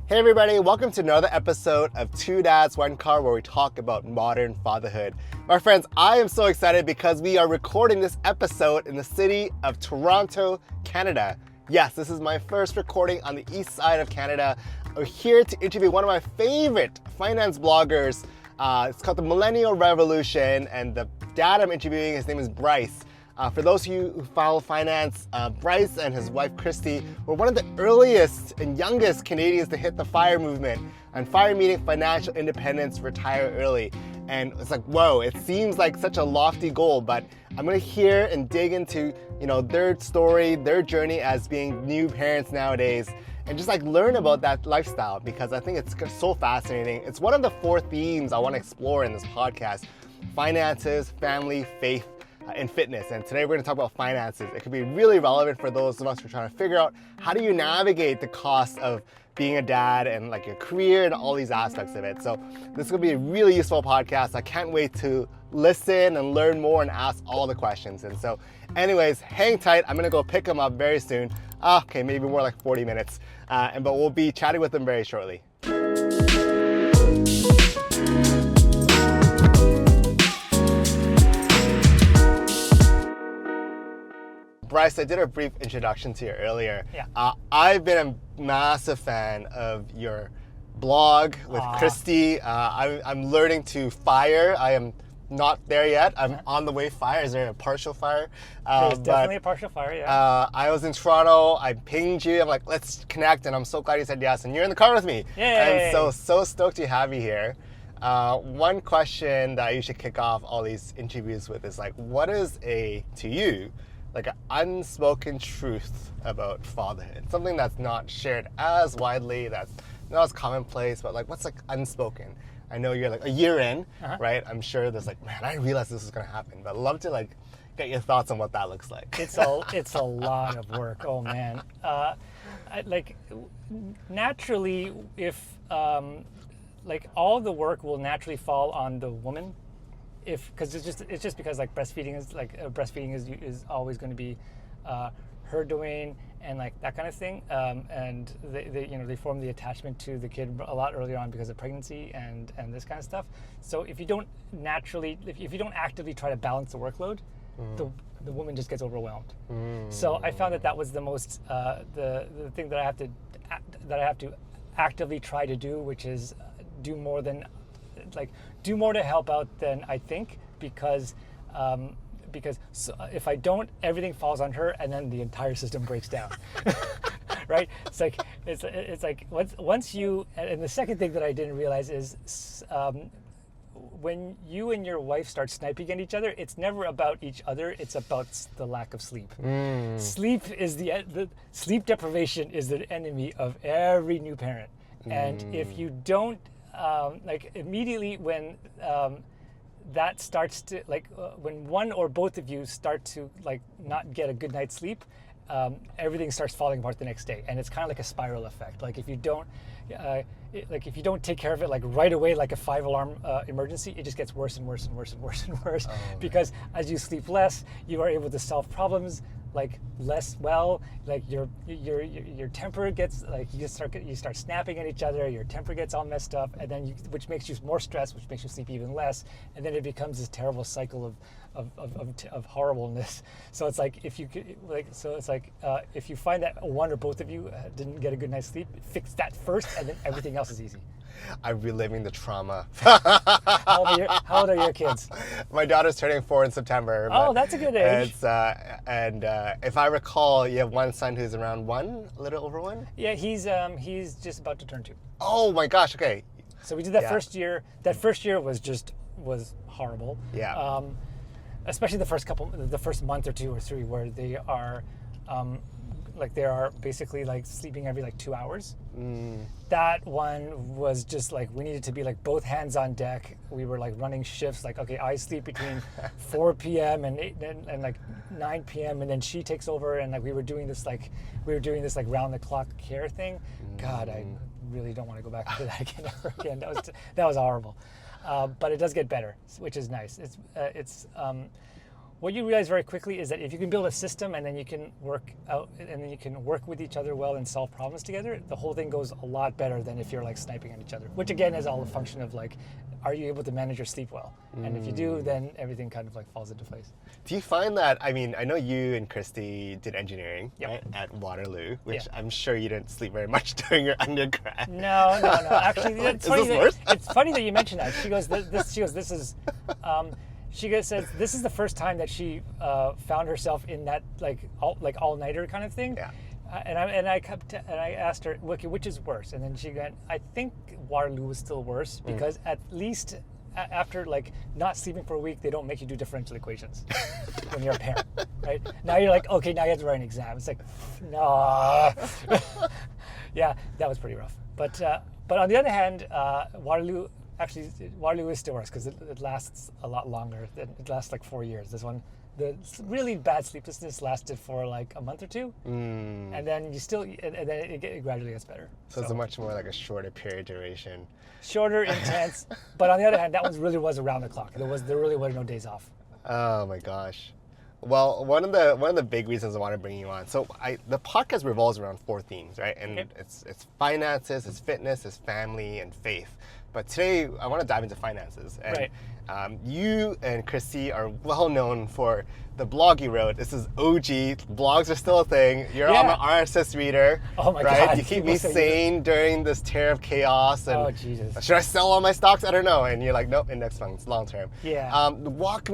Hey everybody, welcome to another episode of Two Dads, One Car, where we talk about modern fatherhood. My friends, I am so excited because we are recording this episode in the city of Toronto, Canada. Yes, this is my first recording on the east side of Canada. I'm here to interview one of my favorite finance bloggers. It's called the Millennial Revolution, and the dad I'm interviewing, his name is Bryce. For those of you who follow finance, Bryce and his wife Christy were one of the earliest and youngest Canadians to hit the FIRE movement. And FIRE meaning financial independence, retire early. And it's like, whoa, it seems like such a lofty goal, but I'm gonna hear and dig into, their story, their journey as being new parents nowadays, and just like learn about that lifestyle, because I think it's so fascinating. It's one of the 4 themes I wanna explore in this podcast: finances, family, faith, and fitness. And today we're going to talk about finances. It could be really relevant for those of us who are trying to figure out how do you navigate the cost of being a dad and like your career and all these aspects of it. So this is going to be a really useful podcast. I can't wait to listen and learn more and ask all the questions. And so anyways, hang tight. I'm going to go pick them up very soon. Okay, maybe more like 40 minutes. But we'll be chatting with them very shortly. Bryce, I did a brief introduction to you earlier. Yeah. I've been a massive fan of your blog with Christy. I'm learning to FIRE. I am not there yet. I'm on the way FIRE. Is there a partial FIRE? There's definitely a partial FIRE, yeah. I was in Toronto. I pinged you. I'm like, let's connect. And I'm so glad you said yes. And you're in the car with me. Yay. And so stoked to have you here. One question that you should kick off all these interviews with is like, what is to you, like an unspoken truth about fatherhood? Something that's not shared as widely, that's not as commonplace, but like what's like unspoken? I know you're like a year in, right? I'm sure there's like, man, I didn't realize this was gonna happen, but I'd love to like get your thoughts on what that looks like. It's a lot of work. Oh man, naturally, if like all the work will naturally fall on the woman. Because it's just because like breastfeeding is always going to be her doing and like that kind of thing, and they form the attachment to the kid a lot earlier on because of pregnancy and this kind of stuff. So if you don't actively try to balance the workload, the woman just gets overwhelmed. So I found that was the most the thing that I have to actively try to do, which is do more to help out than I think, because if I don't, everything falls on her, and then the entire system breaks down. Right? It's like once you, and the second thing that I didn't realize is when you and your wife start sniping at each other, it's never about each other. It's about the lack of sleep. Sleep is the sleep deprivation is the enemy of every new parent, and if you don't. Immediately when that starts to when one or both of you start to not get a good night's sleep, everything starts falling apart the next day, and it's kind of like a spiral effect. Like if you don't take care of it right away, like a 5-alarm emergency, it just gets worse and worse and worse and worse and worse. Because as you sleep less, you are able to solve problems less well. Your temper gets you start snapping at each other. Your temper gets all messed up, and then which makes you more stressed, which makes you sleep even less, and then it becomes this terrible cycle of horribleness. So it's like if you find that one or both of you didn't get a good night's sleep, fix that first, and then everything else is easy. I'm reliving the trauma. How old are your kids? My daughter's turning 4 in September. Oh, that's a good age. If I recall, you have one son who's around 1, a little over 1? Yeah, he's just about to turn 2. Oh my gosh, okay. So we did that first year. That first year was horrible. Yeah. Especially the first month or 2 or 3, where they are basically sleeping every 2 hours. That one was just we needed to be both hands on deck. We were running shifts. Okay, I sleep between 4 p.m. and 9 p.m. and then she takes over, and we were doing this round the clock care thing. God, I really don't want to go back to that again ever again. That was horrible. But it does get better, which is nice. what you realize very quickly is that if you can build a system and then you can work out and then you can work with each other well and solve problems together, the whole thing goes a lot better than if you're like sniping at each other, which again is all a function of like, are you able to manage your sleep well? And if you do, then everything kind of like falls into place. Do you find that, I mean, I know you and Christy did engineering Yep. right, at Waterloo, which Yeah. I'm sure you didn't sleep very much during your undergrad. No. Actually, it's Is funny. this worse? It's funny that you mentioned that. She goes, this is. Says this is the first time that she found herself in that all-nighter kind of thing. Yeah. And I asked her, okay, which is worse? And then she went, I think Waterloo was still worse because at least after like not sleeping for a week, they don't make you do differential equations when you're a parent, right? Now you're like, okay, now you have to write an exam. It's like, no. Yeah, that was pretty rough. But on the other hand, Waterloo is still worse because it lasts a lot longer. It lasts like 4 years. This one, the really bad sleeplessness lasted for like a month or two, and then and then it gradually gets better. So it's a much more like a shorter period duration. Shorter, intense, but on the other hand, that one really was around the clock. There really were no days off. Oh my gosh. Well, one of the big reasons I want to bring you on. So the podcast revolves around 4 themes, right? And Okay. it's finances, it's fitness, it's family, and faith. But today I want to dive into finances. And Right. You and Chrissy are well known for the blog you wrote. This is OG. Blogs are still a thing. You're Yeah. I'm an RSS reader. Oh my right? God. You keep People me say sane during this tear of chaos. And Oh, Jesus. should I sell all my stocks? I don't know. And you're like, nope, index funds, long term. Yeah. Walk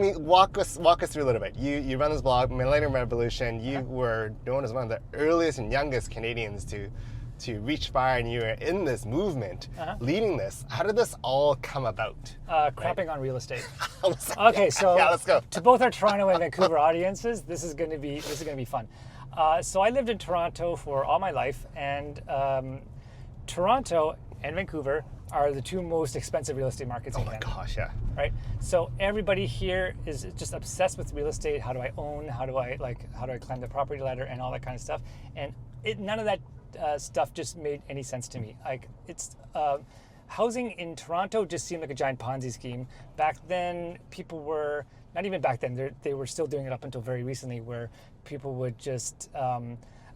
us through a little bit. You run this blog, Millennium Revolution. You were known as one of the earliest and youngest Canadians to reach fire, and you were in this movement, leading this. How did this all come about? Crapping on real estate. Okay, Okay, so yeah, let's go. to both our Toronto and Vancouver audiences, this is going to be fun. So I lived in Toronto for all my life, and Toronto and Vancouver are the 2 most expensive real estate markets in Oh my Canada. gosh, yeah. Right? So everybody here is just obsessed with real estate. How do I own? How do I climb the property ladder and all that kind of stuff? And none of that stuff just made any sense to me. Like it's housing in Toronto just seemed like a giant Ponzi scheme. Back then, people were not even back then. They were still doing it up until very recently, where people would just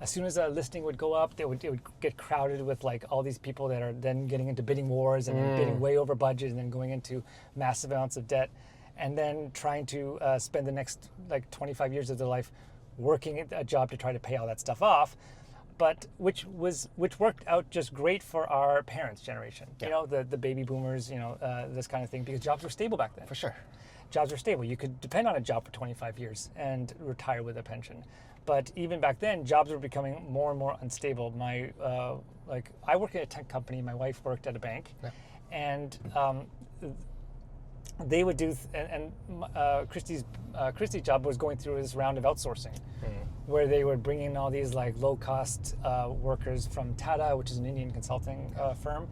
as soon as a listing would go up, it would get crowded with like all these people that are then getting into bidding wars and then bidding way over budget and then going into massive amounts of debt, and then trying to spend the next like 25 years of their life working at a job to try to pay all that stuff off. But which worked out just great for our parents' generation. Yeah. You know, the baby boomers, this kind of thing, because jobs were stable back then. For sure. Jobs were stable. You could depend on a job for 25 years and retire with a pension. But even back then, jobs were becoming more and more unstable. I worked at a tech company. My wife worked at a bank, and they would do, Christy's job was going through this round of outsourcing, where they were bringing all these like low-cost workers from Tata, which is an Indian consulting firm,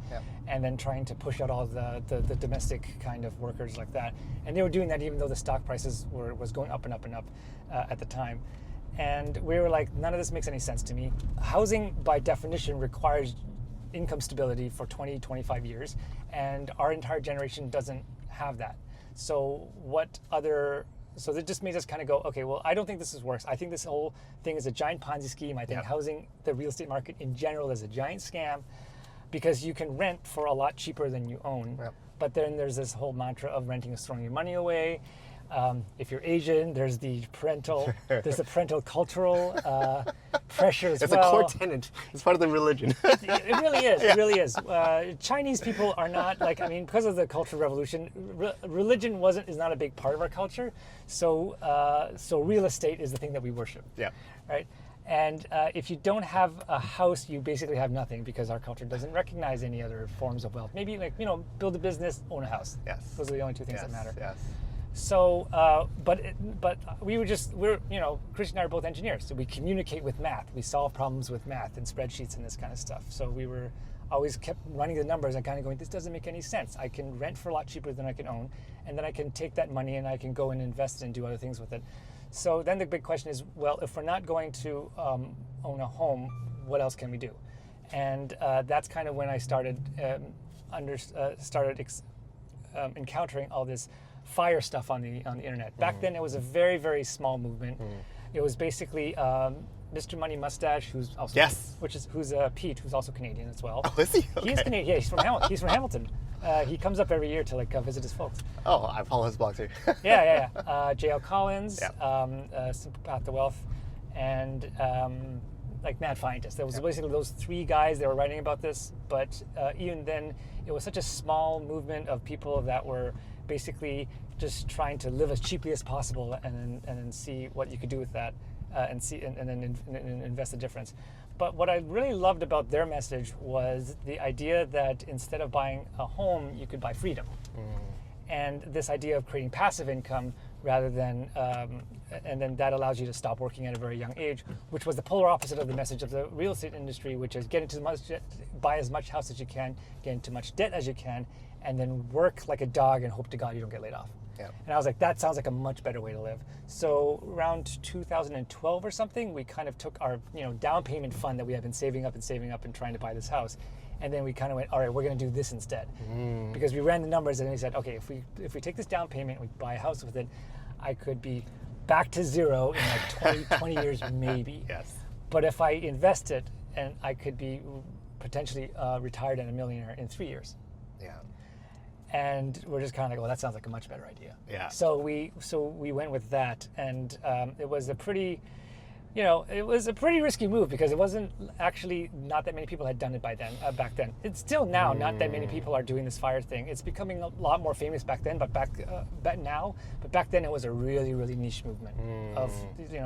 and then trying to push out all the domestic kind of workers like that. And they were doing that even though the stock prices was going up and up and up at the time. And we were like, none of this makes any sense to me. Housing, by definition, requires income stability for 20, 25 years, and our entire generation doesn't have that. So that just made us kind of go, okay, well, I don't think this works. I think this whole thing is a giant Ponzi scheme. I think housing, the real estate market in general, is a giant scam, because you can rent for a lot cheaper than you own. Yep. But then there's this whole mantra of renting is throwing your money away. If you're Asian, there's the parental cultural pressure as It's well. a core tenet. It's part of the religion. It really is. It really is. Chinese people are not because of the Cultural Revolution, religion is not a big part of our culture. So real estate is the thing that we worship. Yeah. Right. And if you don't have a house, you basically have nothing, because our culture doesn't recognize any other forms of wealth. Maybe build a business, own a house. Yes. Those are the only 2 things that matter. Yes. So, but Christian and I are both engineers, so we communicate with math. We solve problems with math and spreadsheets and this kind of stuff. So we were always kept running the numbers and kind of going, this doesn't make any sense. I can rent for a lot cheaper than I can own, and then I can take that money and I can go and invest and do other things with it. So then the big question is, well, if we're not going to own a home, what else can we do? And that's kind of when I started encountering all this fire stuff on the internet. Back then, it was a very, very small movement. It was basically Mr. Money Mustache, who's also who's Pete, who's also Canadian as well. Oh, is he? Okay. He's Canadian. Yeah, he's from Hamilton. He comes up every year to like visit his folks. Oh, I follow his blog too. yeah. J.L. Collins, Yeah. Simple Path to Wealth, and like Mad Scientist. There was basically those three guys that were writing about this, but even then, it was such a small movement of people that were basically just trying to live as cheaply as possible, and then see what you could do with that, and then invest the difference. But what I really loved about their message was the idea that instead of buying a home, you could buy freedom. And this idea of creating passive income rather than, and then that allows you to stop working at a very young age, which was the polar opposite of the message of the real estate industry, which is buy as much house as you can, get into much debt as you can, and then work like a dog and hope to God you don't get laid off. Yeah. And I was like, that sounds like a much better way to live. So around 2012 or something, we kind of took our down payment fund that we had been saving up and trying to buy this house. And then we kind of went, all right, we're going to do this instead. Because we ran the numbers and we said, okay, if we take this down payment, we buy a house with it, I could be back to zero in like 20 years maybe. Yes. But if I invest it, and I could be potentially retired and a millionaire in 3 years. Yeah. And we're just kind of like, well, that sounds like a much better idea. Yeah. So we went with that, and it was a pretty, it was a pretty risky move because it wasn't actually not that many people had done it back then. It's still now not that many people are doing this fire thing. It's becoming a lot more famous back then, but back then it was a really, really niche movement of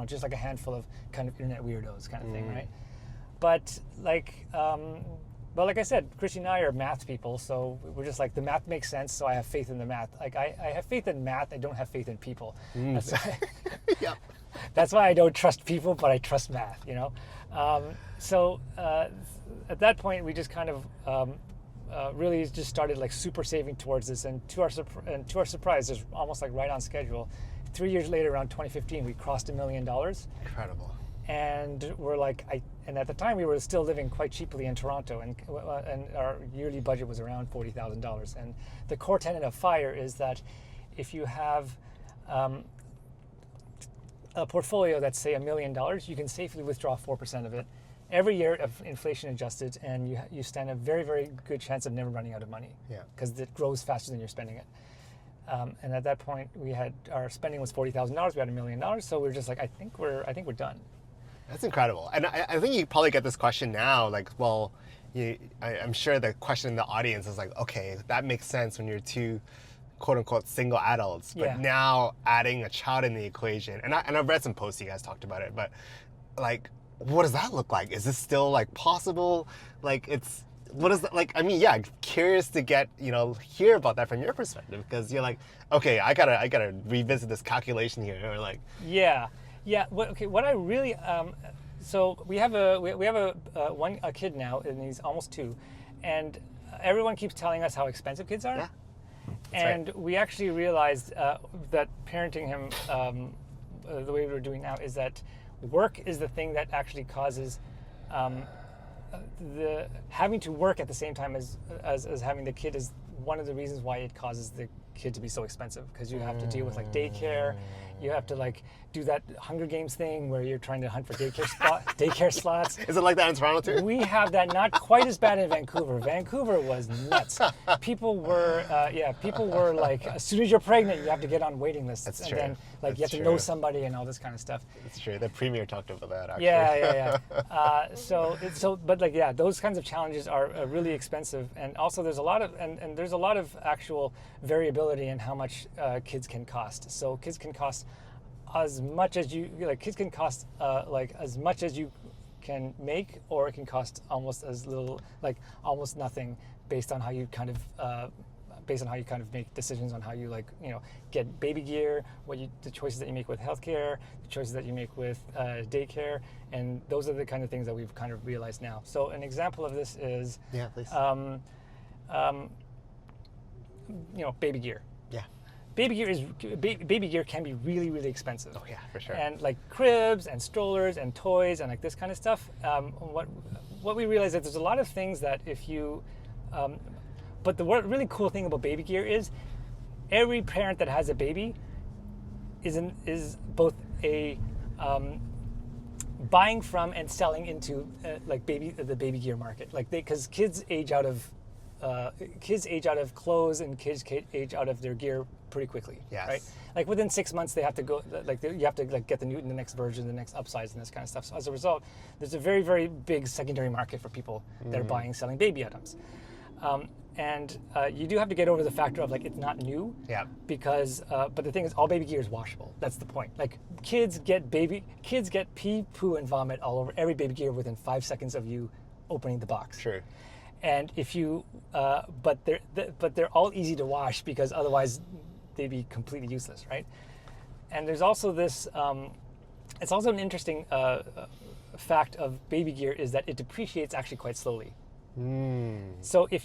just like a handful of kind of internet weirdos kind of thing, right? But like I said, Christy and I are math people, so we're just like, the math makes sense, so I have faith in the math. Like, I have faith in math, I don't have faith in people. That's why I don't trust people, but I trust math, So at that point, we just kind of really just started like super saving towards this, and to our surprise, it's almost like right on schedule. 3 years later, around 2015, we crossed $1 million. Incredible. And we're like, and at the time we were still living quite cheaply in Toronto, and our yearly budget was around $40,000. And the core tenet of FIRE is that if you have a portfolio that's say $1 million, you can safely withdraw 4% of it every year, of inflation adjusted, and you stand a very, very good chance of never running out of money. Yeah. Because it grows faster than you're spending it. And at that point, our spending was $40,000. We had $1 million, so we're just like, I think we're done. That's incredible. And I think you probably get this question now, like, well, I'm sure the question in the audience is like, okay, that makes sense when you're two quote unquote single adults, but now adding a child in the equation, and I've read some posts you guys talked about it, but like, what does that look like? Is this still like possible? Like, what is that like? I mean, yeah, curious to get, hear about that from your perspective, because you're like, okay, I gotta revisit this calculation here, or like. Yeah. What I really so we have a kid now, and he's almost 2, and everyone keeps telling us how expensive kids are. Yeah. And we actually realized that parenting him the way we're doing now is that work is the thing that actually causes the having to work at the same time as having the kid is one of the reasons why it causes the kid to be so expensive, because you have to deal with like daycare, you have to like do that Hunger Games thing where you're trying to hunt for daycare slots. Is it like that in Toronto too? We have that, not quite as bad in Vancouver. Vancouver was nuts. People were like, as soon as you're pregnant, you have to get on waiting lists. That's and true. Then like you have to know somebody and all this kind of stuff. That's true. The premier talked about that actually. Yeah. But those kinds of challenges are really expensive, and also there's a lot of actual variability in how much kids can cost. So kids can cost as much as you as much as you can make, or it can cost almost as little, like almost nothing, based on how you kind of make decisions on how you get baby gear, the choices that you make with healthcare, the choices that you make with daycare, and those are the kind of things that we've kind of realized now. So an example of this is baby gear. Yeah. Baby gear can be really, really expensive. Oh yeah, for sure. And like cribs and strollers and toys and like this kind of stuff. What we realize is that there's a lot of things that if you, but the really cool thing about baby gear is every parent that has a baby is both a buying from and selling into like the baby gear market, like because kids age out of clothes and kids age out of their gear pretty quickly. Yes. Right. Like within 6 months, they have to go. Like you have to like get the next version, the next upsize, and this kind of stuff. So as a result, there's a very, very big secondary market for people that are buying and selling baby items. And you do have to get over the factor of like it's not new. Yeah. Because but the thing is, all baby gear is washable. That's the point. Like kids get pee, poo, and vomit all over every baby gear within 5 seconds of you opening the box. True. And if you, but they're all easy to wash because otherwise they'd be completely useless, right? And there's also this. It's also an interesting fact of baby gear is that it depreciates actually quite slowly. So if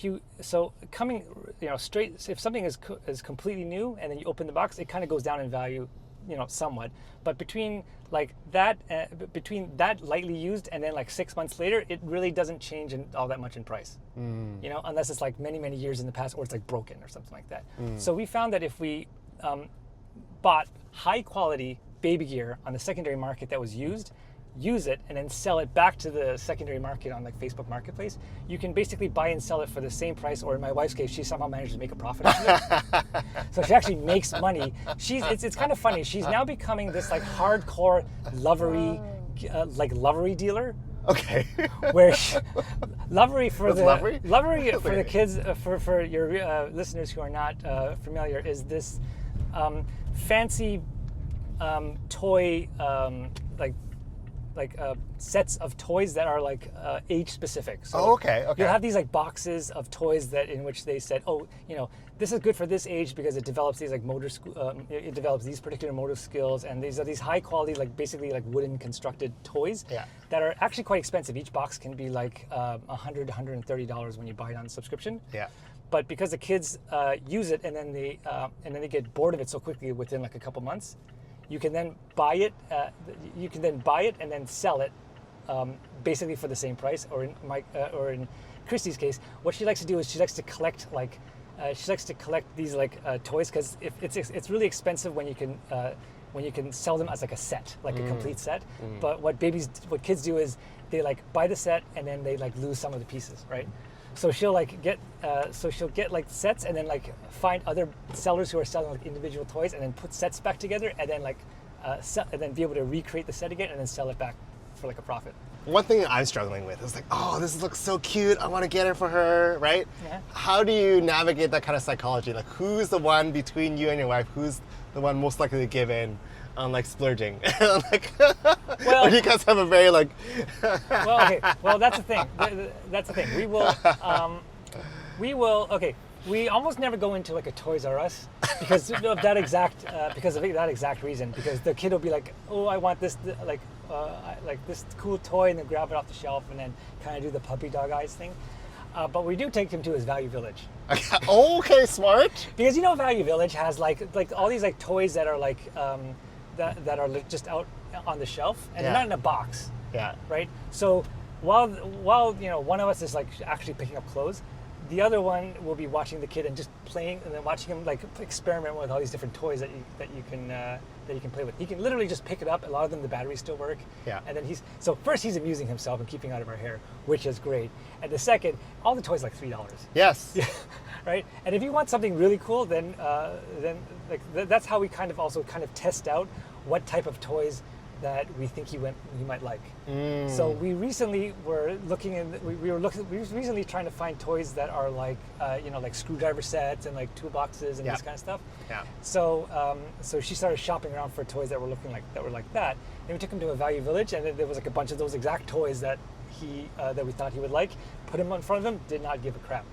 something is completely new and then you open the box, it kind of goes down in value, somewhat. But between that lightly used and then like 6 months later, it really doesn't change all that much in price. Unless it's like many, many years in the past or it's like broken or something like that. So we found that if we bought high quality baby gear on the secondary market that was used, use it and then sell it back to the secondary market on like Facebook Marketplace, you can basically buy and sell it for the same price, or in my wife's case, she somehow managed to make a profit out of it. So she actually makes money. It's kind of funny. She's now becoming this like hardcore lovery dealer. Okay. Where lovery for Lovery? Kids, for your listeners who are not familiar, is this fancy toy sets of toys that are like age specific. So okay. you'll have these like boxes of toys in which they said, this is good for this age because it develops these like it develops these particular motor skills, and these are these high quality basically wooden constructed toys that are actually quite expensive. Each box can be like $130 when you buy it on subscription. Yeah. But because the kids use it and then they get bored of it so quickly within like a couple months, you can then buy it. And then sell it, basically for the same price. Or in Christy's case, what she likes to do is she likes to collect these toys, because it's really expensive when you can sell them as like a set, like a complete set. But what kids do is they buy the set and then they lose some of the pieces, right? So she'll get sets and then find other sellers who are selling individual toys and then put sets back together and then and then be able to recreate the set again and then sell it back for a profit. One thing that I'm struggling with is this looks so cute. I want to get it for her, right? Yeah. How do you navigate that kind of psychology? Who's the one between you and your wife? Who's the one most likely to give in on splurging? Or do you guys have a very Well, that's the thing. That's the thing. We almost never go into a Toys R Us because of that exact reason. Because the kid will be like, "Oh, I want this this cool toy," and then grab it off the shelf and then kind of do the puppy dog eyes thing. But we do take him to his Value Village. Okay, smart. Because Value Village has all these toys that are that are just out on the shelf and they're not in a box. Yeah. Right. So while one of us is actually picking up clothes, the other one will be watching the kid and just playing, and then watching him experiment with all these different toys that you can play with. He can literally just pick it up. A lot of them, the batteries still work. Yeah. And then first he's amusing himself and keeping out of our hair, which is great. And the second, all the toys $3. Yes. Yeah. Right. And if you want something really cool, then that's how we kind of test out what type of toys that we think he might like. So we recently were looking we were recently trying to find toys that are like screwdriver sets and toolboxes and this kind of stuff. Yeah. So she started shopping around for toys that were like that. And we took him to a Value Village, and then there was a bunch of those exact toys that that we thought he would like. Put him in front of him, did not give a crap.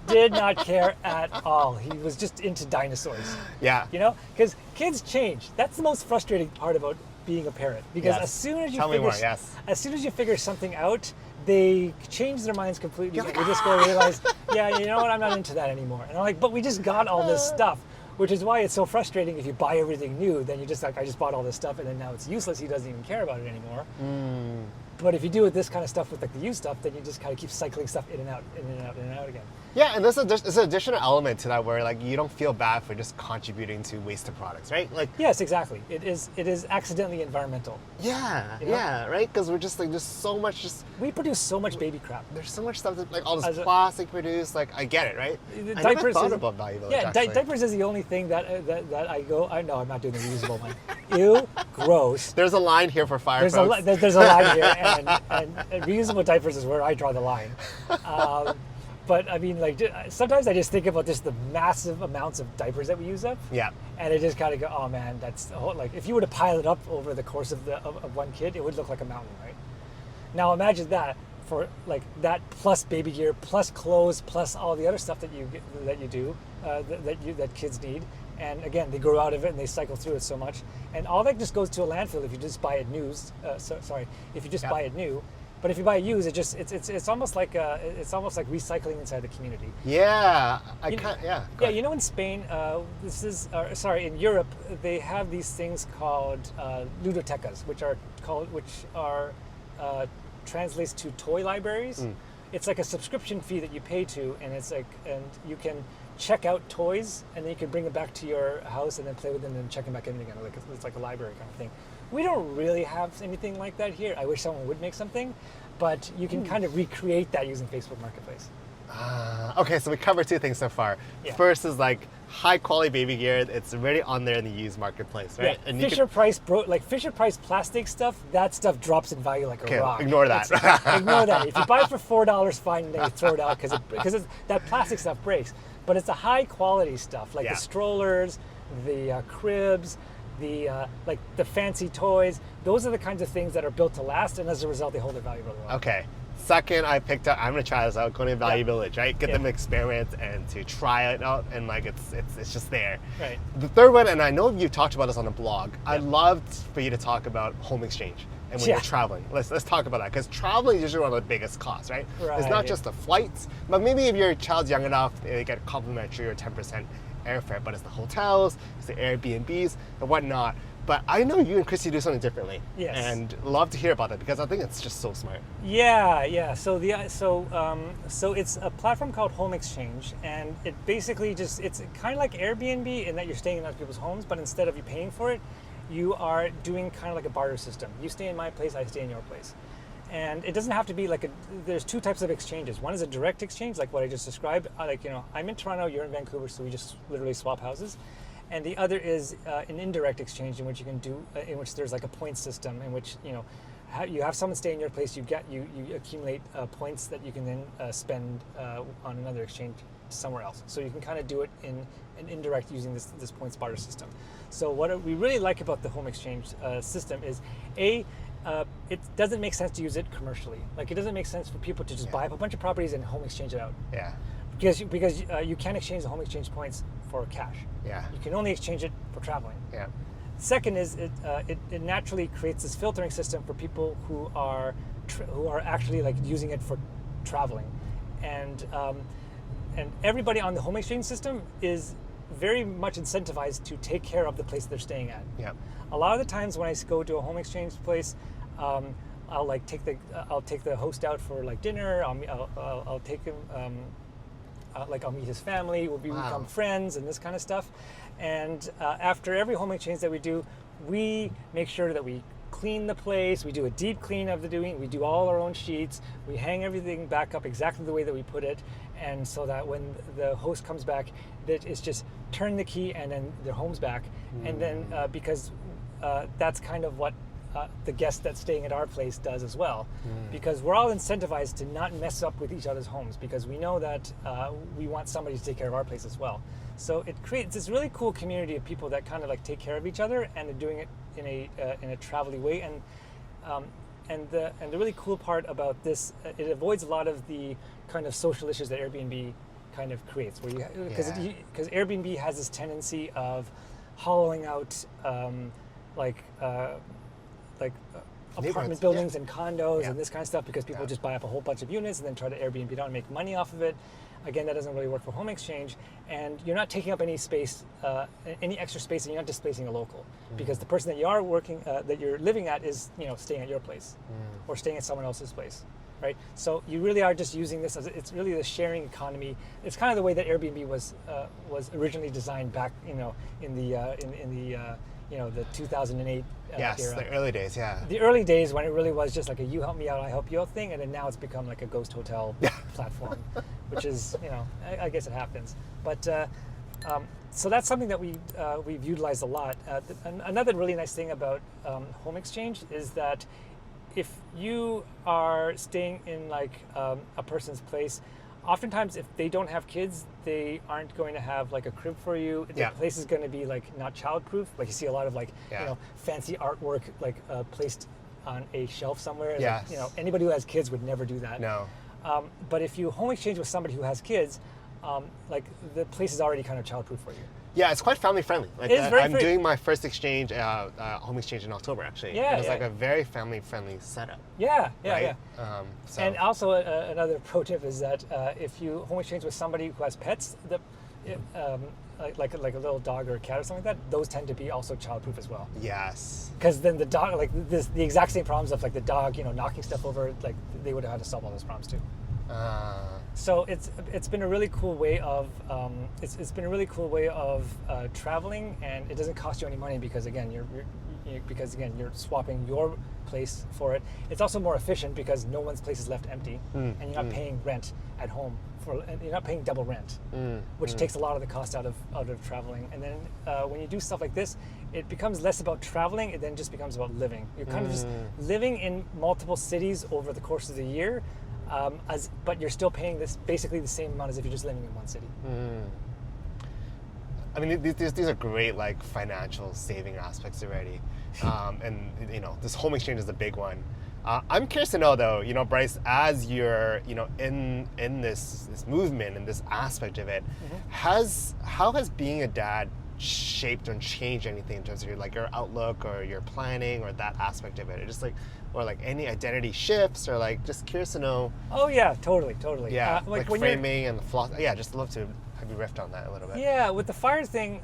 Did not care at all. He was just into dinosaurs. Yeah. Because kids change. That's the most frustrating part about being a parent. Because as soon as you figure something out, they change their minds completely. And we just go realize, I'm not into that anymore. And I'm like, but we just got all this stuff. Which is why it's so frustrating if you buy everything new, then you just I just bought all this stuff and then now it's useless. He doesn't even care about it anymore. But if you do this kind of stuff with like the used stuff, then you just kind of keep cycling stuff in and out, in and out, in and out again. Yeah, and there's an additional element to that where like you don't feel bad for just contributing to wasted products, right? Like Yes, exactly. It is accidentally environmental. yeah, You know? yeah, right? Because we're just like there's so much We produce so much baby crap. there's so much stuff that, like all this As a- plastic produced. Like I get it, right? I never Diapers thought is- about Value Village. Yeah, actually. diapers is the only thing that I go. I know I'm not doing the reusable one. Ew, gross. There's a line here for fire There's folks. there's a line here, and reusable diapers is where I draw the line. But I mean, like sometimes I just think about just the massive amounts of diapers that we use up. Yeah. And I just kind of go, oh man, that's like if you were to pile it up over the course of one kid, it would look like a mountain, right? Now imagine that for like that plus baby gear, plus clothes, plus all the other stuff that you do that kids need. And again, they grow out of it and they cycle through it so much, and all that just goes to a landfill if you just buy it new. If you just buy it new. But if you buy it used, it's almost like recycling inside the community. Yeah, Yeah, you know, in Spain, in Europe, they have these things called ludotecas, which translates to toy libraries. It's like a subscription fee that you pay to, and and you can check out toys, and then you can bring them back to your house and then play with them and then check them back in again. It's like a library kind of thing. We don't really have anything like that here. I wish someone would make something, but you can kind of recreate that using Facebook Marketplace. Okay, so we covered two things so far. Yeah. First is like high quality baby gear. It's already on there in the used marketplace, right? Yeah, And Fisher Price plastic stuff, that stuff drops in value like a rock. ignore that. Ignore that. If you buy it for $4, fine, and then you throw it out because that plastic stuff breaks. But it's the high quality stuff, like the strollers, the cribs, the fancy toys. Those are the kinds of things that are built to last, and as a result, they hold their value really well. Okay. Second, I'm gonna try this out. Going to Value Village, right? Get them to experiment and to try it out, and like it's just there. Right. The third one, and I know you talked about this on the blog. I'd love for you to talk about home exchange and when you're traveling. Let's talk about that because traveling is usually one of the biggest costs, right? It's not just the flights, but maybe if your child's young enough, they get complimentary or 10% airfare. But it's the hotels, it's the Airbnbs, and whatnot. But I know you and Christy do something differently. Yes. And love to hear about that because I think it's just so smart. Yeah. So it's a platform called Home Exchange, and it basically it's kind of like Airbnb in that you're staying in other people's homes, but instead of you paying for it, you are doing kind of like a barter system. You stay in my place, I stay in your place. And it doesn't have to be there's two types of exchanges. One is a direct exchange, like what I just described. I'm in Toronto, you're in Vancouver, so we just literally swap houses. And the other is an indirect exchange in which you can do, in which there's like a point system in which, you have someone stay in your place, you accumulate points that you can then spend on another exchange somewhere else. So you can kind of do it in an indirect using this points barter system. So what we really like about the home exchange system is it doesn't make sense to use it commercially. Like it doesn't make sense for people to just buy up a bunch of properties and home exchange it out. Yeah. Because you can't exchange the home exchange points for cash. Yeah. You can only exchange it for traveling. Yeah. Second is it naturally creates this filtering system for people who are actually like using it for traveling, and everybody on the home exchange system is very much incentivized to take care of the place they're staying at. Yeah. A lot of the times when I go to a home exchange place, I'll take the host out for like dinner. I'll take him. I'll meet his family. We'll become friends and this kind of stuff. And after every home exchange that we do, we make sure that we clean the place. We do a deep clean of the doing. We do all our own sheets. We hang everything back up exactly the way that we put it, and so that when the host comes back, that it's just turn the key and then their home's back. And then because that's kind of what the guest that's staying at our place does as well, because we're all incentivized to not mess up with each other's homes because we know that we want somebody to take care of our place as well. So it creates this really cool community of people that kind of like take care of each other and are doing it in a travel-y way. And the really cool part about this, it avoids a lot of the kind of social issues that Airbnb kind of creates, where because Airbnb has this tendency of hollowing out apartment buildings and condos and this kind of stuff because people just buy up a whole bunch of units and then try to Airbnb it out and make money off of it. again, that doesn't really work for home exchange, and you're not taking up any space, any extra space, and you're not displacing a local, because the person that you are working, that you're living at is, staying at your place, or staying at someone else's place, right? So you really are just using this as it's really the sharing economy. It's kind of the way that Airbnb was originally designed back, in the 2008 yes, era. the early days, yeah. The early days when it really was just like a you help me out, I help you out thing, and then now it's become like a ghost hotel platform, which is, I guess it happens. But so that's something that we've utilized a lot. Another really nice thing about home exchange is that if you are staying in like a person's place, oftentimes if they don't have kids, they aren't going to have like a crib for you. The place is going to be like not childproof. Like you see a lot of like fancy artwork like placed on a shelf somewhere. Yes. Like, anybody who has kids would never do that. No. But if you home exchange with somebody who has kids, like the place is already kind of childproof for you. Yeah, it's quite family friendly. Like It is very I'm free. doing my first exchange, home exchange in October actually. Yeah, and it's yeah. like a very family friendly setup. Yeah, Right? yeah. So And also another pro tip is that if you home exchange with somebody who has pets, like a little dog or a cat or something like that, those tend to be also childproof as well. yes. Because then the dog, like the exact same problems of like the dog, knocking stuff over, like they would have had to solve all those problems too. So it's been a really cool way of traveling, and it doesn't cost you any money because again you're swapping your place for it. It's also more efficient because no one's place is left empty, and you're not paying rent at home and you're not paying double rent, which takes a lot of the cost out of traveling. And then when you do stuff like this, it becomes less about traveling. It then just becomes about living. You're kind of just living in multiple cities over the course of the year. But you're still paying this basically the same amount as if you're just living in one city. I mean, these are great like financial saving aspects already, and this home exchange is a big one. I'm curious to know though, Bryce, as you're in this movement and this aspect of it, how has being a dad shaped and changed anything in terms of your outlook or your planning or that aspect of it? Or just or any identity shifts, or just curious to know. Oh yeah, totally. Yeah, Like when framing and the philosophy. Yeah, just love to have you riff on that a little bit. Yeah, with the fire thing,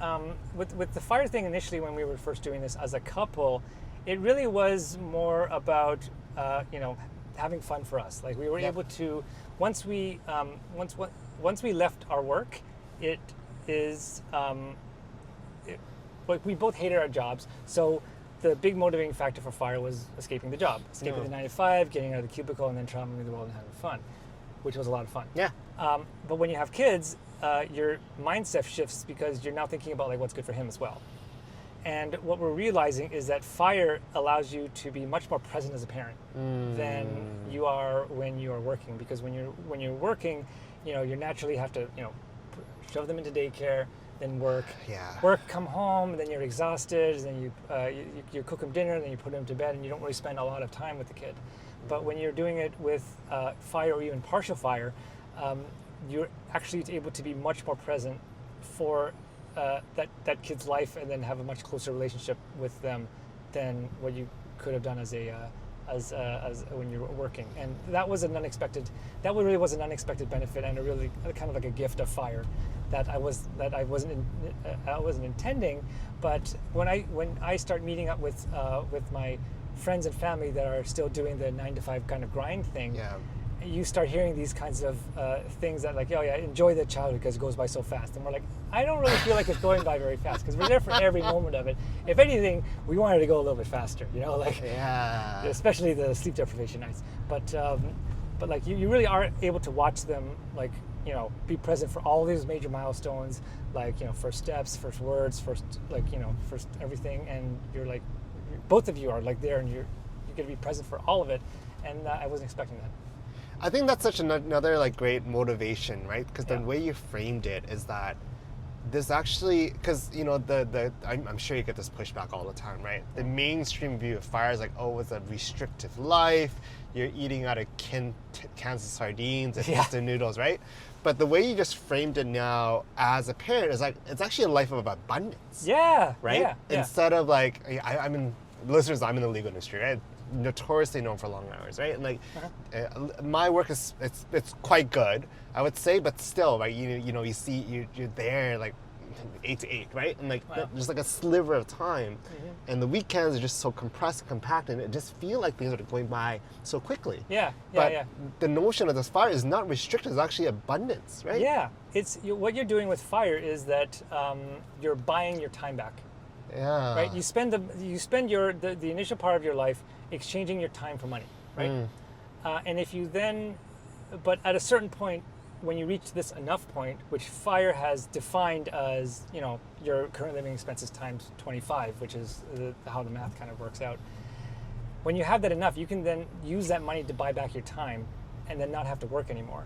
with the fire thing initially when we were first doing this as a couple, it really was more about having fun for us. Like we were able to once we left our work, it is like we both hated our jobs, so the big motivating factor for fire was escaping the job, escaping the 9 to 5, getting out of the cubicle, and then traveling the world and having fun, which was a lot of fun. Yeah. But when you have kids, your mindset shifts because you're now thinking about what's good for him as well. And what we're realizing is that fire allows you to be much more present as a parent than you are when you are working. Because when you're working, you naturally have to shove them into daycare, then work, come home, then you're exhausted, then you cook them dinner, then you put them to bed, and you don't really spend a lot of time with the kid. But when you're doing it with fire or even partial fire, you're actually able to be much more present for that kid's life, and then have a much closer relationship with them than what you could have done as when you were working. And that was really was an unexpected benefit, and a really kind of like a gift of fire that I wasn't intending. But when I start meeting up with my friends and family that are still doing the 9 to 5 kind of grind thing, you start hearing these kinds of things that enjoy the childhood because it goes by so fast. And we're like, I don't really feel like it's going by very fast because we're there for every moment of it. If anything, we wanted to go a little bit faster, especially the sleep deprivation nights. But you really are able to watch them be present for all these major milestones, first steps, first words, first everything, and you're both of you are there, and you're going to be present for all of it. And I wasn't expecting that. I think that's such another great motivation, right? Because the way you framed it is that there's actually, because I'm sure you get this pushback all the time, right? The mainstream view of fire is it's a restrictive life. You're eating out of cans of sardines and instant noodles, right? But the way you just framed it now as a parent is it's actually a life of abundance. Yeah. Right? Yeah. Instead of listeners, I'm in the legal industry, right? notoriously known for long hours, right? And like, my work is it's quite good, I would say, but still, right? You see you're there like 8 to 8, right? And like just like a sliver of time, and the weekends are just so compressed and compact, and it just feel like things are going by so quickly. But the notion of this fire is not restricted; it's actually abundance, right? Yeah, what you're doing with fire is that you're buying your time back. Yeah. Right. You spend the initial part of your life exchanging your time for money, right? And if you then, but at a certain point, when you reach this enough point, which fire has defined as, your current living expenses times 25, which is how the math kind of works out. When you have that enough, you can then use that money to buy back your time and then not have to work anymore.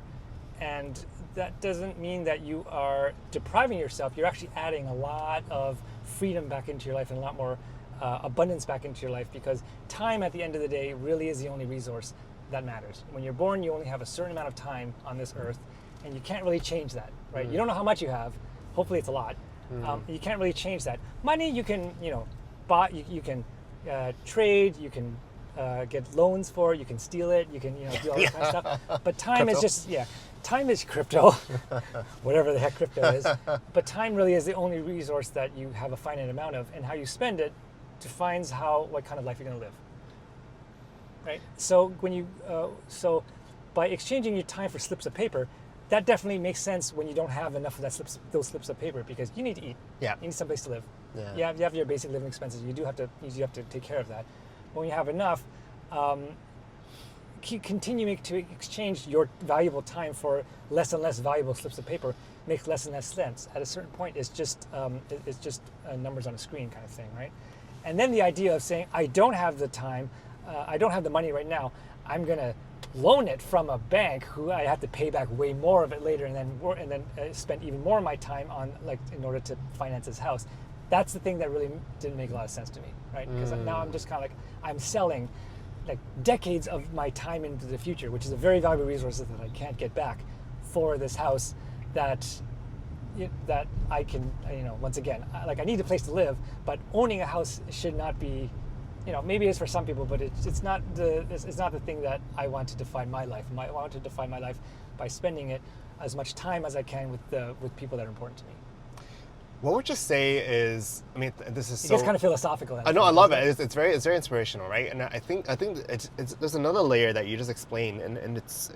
And that doesn't mean that you are depriving yourself. You're actually adding a lot of freedom back into your life and a lot more abundance back into your life, because time at the end of the day really is the only resource that matters. When you're born, you only have a certain amount of time on this earth, and you can't really change that, right? You don't know how much you have. Hopefully it's a lot. You can't really change that. Money you can, buy, you can trade, you can get loans for, you can steal it, you can, do all that kind of stuff. But time is just, time is crypto, whatever the heck crypto is. But time really is the only resource that you have a finite amount of, and how you spend it defines what kind of life you're going to live. Right? So so by exchanging your time for slips of paper, that definitely makes sense when you don't have enough of those slips of paper, because you need to eat. You need someplace to live. You have your basic living expenses. You have to take care of that. But when you have enough, keep continuing to exchange your valuable time for less and less valuable slips of paper makes less and less sense. At a certain point, it's just numbers on a screen kind of thing, right? And then the idea of saying, I don't have the time, I don't have the money right now, I'm going to loan it from a bank who I have to pay back way more of it later, and then spend even more of my time on, in order to finance this house. That's the thing that really didn't make a lot of sense to me, right? Because now I'm just kind of I'm selling decades of my time into the future, which is a very valuable resource that I can't get back, for this house that I can, once again, I need a place to live, but owning a house should not be, maybe it's for some people, but it's not the thing that I want to define my life. I want to define my life by spending it as much time as I can with people that are important to me. What would you say is? I mean, this is it gets kind of philosophical. I know, I love it. It's very inspirational, right? And I think it's there's another layer that you just explained, and it's.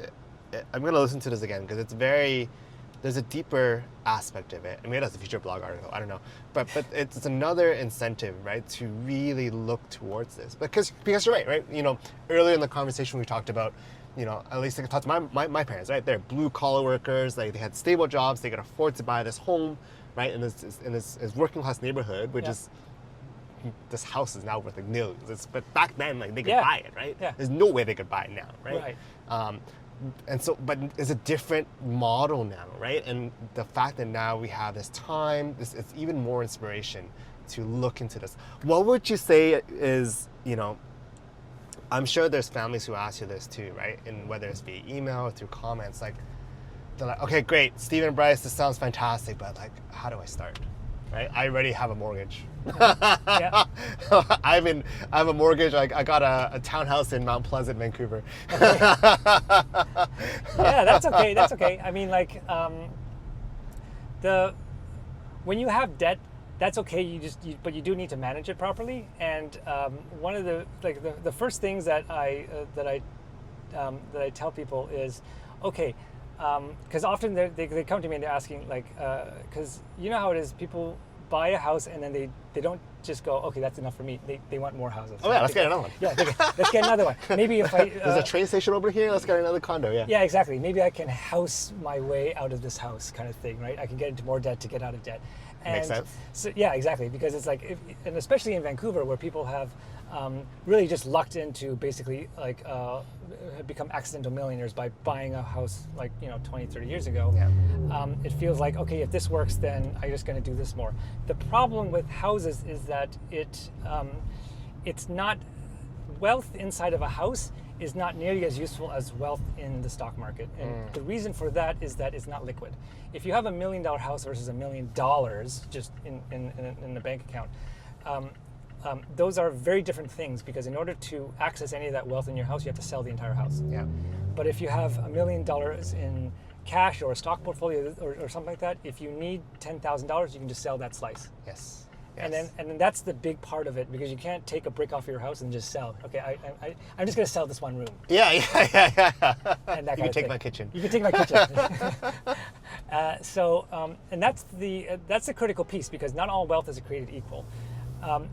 I'm gonna listen to this again because there's a deeper aspect of it. I mean, that's a future blog article. I don't know, but it's another incentive, right, to really look towards this, because you're right. Earlier in the conversation we talked about, at least I talked to my parents, right? They're blue collar workers. They had stable jobs. They could afford to buy this home, right? In this working class neighborhood, which is, this house is now worth millions. But back then, they could buy it, right? There's no way they could buy it now, right? And so, but it's a different model now, right? And the fact that now we have this time, it's even more inspiration to look into this. What would you say is, I'm sure there's families who ask you this too, right? And whether it's via email or through comments, they're like, okay, great, Steve and Bryce, this sounds fantastic, but how do I start? Right? I already have a mortgage. I have a mortgage. I got a townhouse in Mount Pleasant, Vancouver. That's okay. That's okay. I mean, when you have debt, that's okay. But you do need to manage it properly. And one of the first things that I tell people is, okay, because often they come to me and they're asking, because you know how it is, people buy a house and then they don't just go, okay, that's enough for me. They want more houses. Oh yeah, let's get another one. Let's get another one. Maybe if there's a train station over here, let's get another condo. Yeah, exactly. Maybe I can house my way out of this house, kind of thing, right? I can get into more debt to get out of debt. And makes sense. So, yeah, exactly, because it's and especially in Vancouver, where people have really just lucked into basically become accidental millionaires by buying a house 20, 30 years ago. It feels like, okay, if this works, then I'm just going to do this more. The problem with houses is that it's not, wealth inside of a house is not nearly as useful as wealth in the stock market. And the reason for that is that it's not liquid. If you have $1 million house versus $1 million just in the bank account, those are very different things, because in order to access any of that wealth in your house, you have to sell the entire house. Yeah. But if you have $1 million in cash or a stock portfolio or something like that, if you need $10,000, you can just sell that slice. Yes. And then that's the big part of it, because you can't take a brick off your house and just sell. Okay, I'm just going to sell this one room. Yeah. And that You can take my kitchen. You can take my kitchen. And that's the critical piece, because not all wealth is created equal.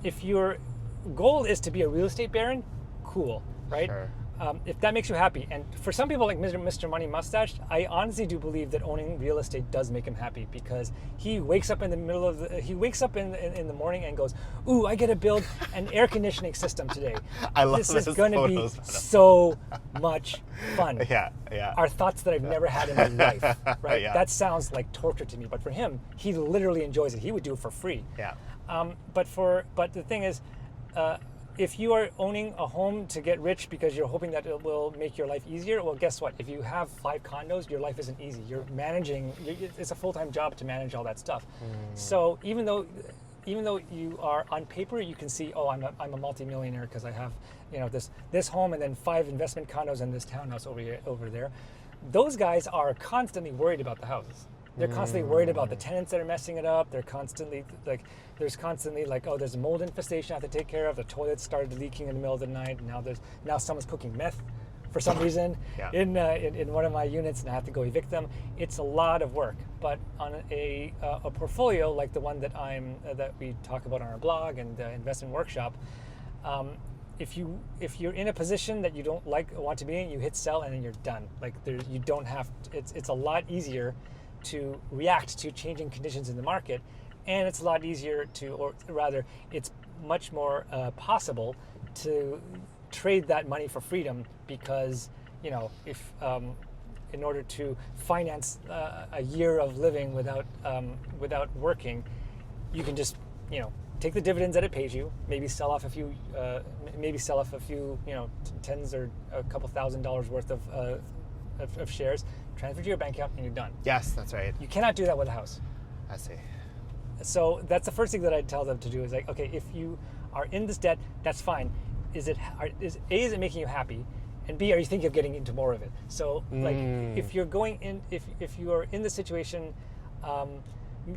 If your goal is to be a real estate baron, cool, right? Sure. If that makes you happy, and for some people like Mr. Money Mustache, I honestly do believe that owning real estate does make him happy, because he wakes up in the morning and goes, "Ooh, I get to build an air conditioning system today. I love this is those going to be photos. so much fun." Yeah. Are thoughts that I've never had in my life, right? Yeah. That sounds like torture to me, but for him, he literally enjoys it. He would do it for free. Yeah. But the thing is, if you are owning a home to get rich because you're hoping that it will make your life easier, well, guess what? If you have 5 condos, your life isn't easy. It's a full-time job to manage all that stuff. So even though you are on paper, you can see, oh, I'm a multimillionaire because I have, this home and then 5 investment condos and this townhouse over there. Those guys are constantly worried about the houses. They're constantly worried about the tenants that are messing it up. They're constantly there's a mold infestation I have to take care of. The toilet started leaking in the middle of the night. And now someone's cooking meth for some reason in one of my units, and I have to go evict them. It's a lot of work. But on a portfolio like the one that we talk about on our blog and the investment workshop, if you're in a position that you don't want to be in, you hit sell and then you're done. You don't have. It's a lot easier to react to changing conditions in the market, and it's a lot easier it's much more possible to trade that money for freedom, because if in order to finance a year of living without working, you can just take the dividends that it pays you, maybe sell off a few tens or a couple $1,000s worth of shares, transfer to your bank account, and you're done. Yes, that's right. You cannot do that with a house. I see. So that's the first thing that I tell them to do is okay, if you are in this debt, that's fine. Is it making you happy? And B, are you thinking of getting into more of it? So if you're if you are in the situation,